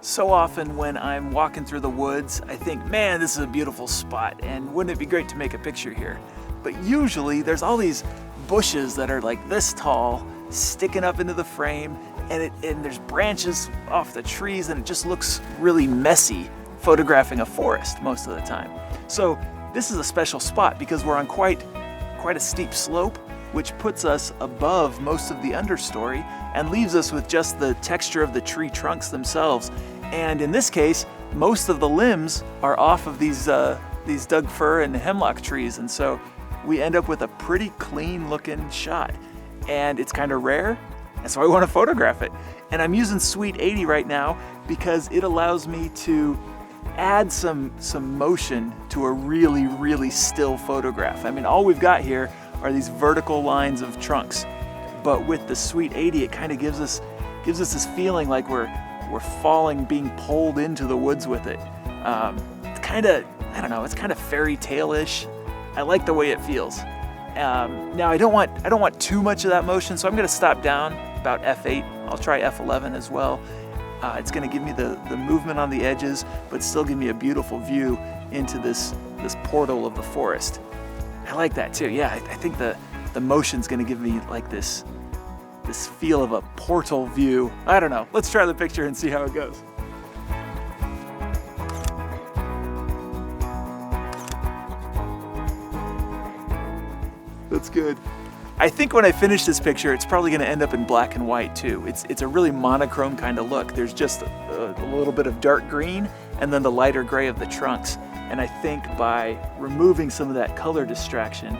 So often when I'm walking through the woods, I think, man, this is a beautiful spot and wouldn't it be great to make a picture here? But usually there's all these bushes that are like this tall, sticking up into the frame, and there's branches off the trees, and it just looks really messy photographing a forest most of the time. So this is a special spot because we're on quite a steep slope, which puts us above most of the understory and leaves us with just the texture of the tree trunks themselves. And in this case, most of the limbs are off of these Doug fir and hemlock trees, and so we end up with a pretty clean looking shot. And it's kind of rare, and so I want to photograph it. And I'm using Sweet 80 right now because it allows me to add some motion to a really still photograph. I mean, all we've got here are these vertical lines of trunks, but with the Sweet 80, it kind of gives us this feeling like we're falling, being pulled into the woods with it. It's kind of, I don't know, it's kind of fairy tale-ish. I like the way it feels. Now I don't want too much of that motion, so I'm going to stop down about F8. I'll try F11 as well. It's going to give me the movement on the edges, but still give me a beautiful view into this portal of the forest. I like that too. Yeah, I think the motion's going to give me like this feel of a portal view. I don't know. Let's try the picture and see how it goes. That's good. I think when I finish this picture, it's probably going to end up in black and white too. It's a really monochrome kind of look. There's just a little bit of dark green and then the lighter gray of the trunks. And I think by removing some of that color distraction,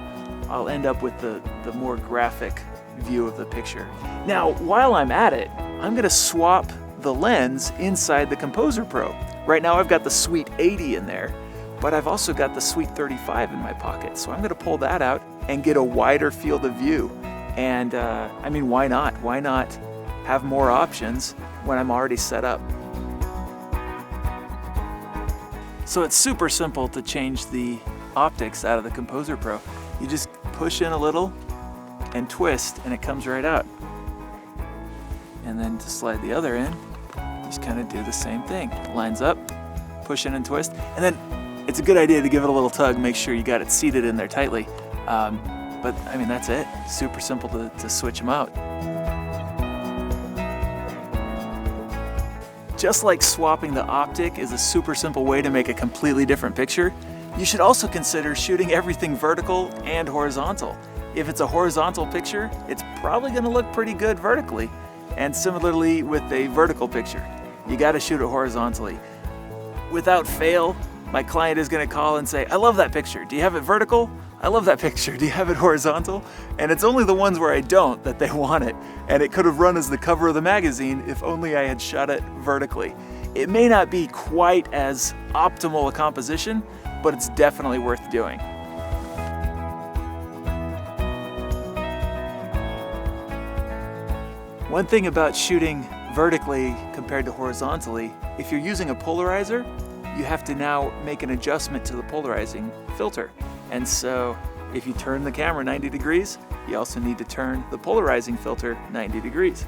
I'll end up with the more graphic view of the picture. Now, while I'm at it, I'm going to swap the lens inside the Composer Pro. Right now I've got the Sweet 80 in there, but I've also got the Sweet 35 in my pocket. So I'm going to pull that out and get a wider field of view. And I mean, why not? Why not have more options when I'm already set up? So it's super simple to change the optics out of the Composer Pro. You just push in a little and twist and it comes right out. And then to slide the other in, just kind of do the same thing. Lines up, push in and twist. And then it's a good idea to give it a little tug, make sure you got it seated in there tightly. But I mean, that's it. Super simple to switch them out. Just like swapping the optic is a super simple way to make a completely different picture, you should also consider shooting everything vertical and horizontal. If it's a horizontal picture, it's probably going to look pretty good vertically. And similarly with a vertical picture, you got to shoot it horizontally. Without fail, my client is going to call and say, I love that picture. Do you have it vertical? I love that picture. Do you have it horizontal? And it's only the ones where I don't that they want it. And it could have run as the cover of the magazine if only I had shot it vertically. It may not be quite as optimal a composition, but it's definitely worth doing. One thing about shooting vertically compared to horizontally, if you're using a polarizer, you have to now make an adjustment to the polarizing filter. And so if you turn the camera 90 degrees, you also need to turn the polarizing filter 90 degrees.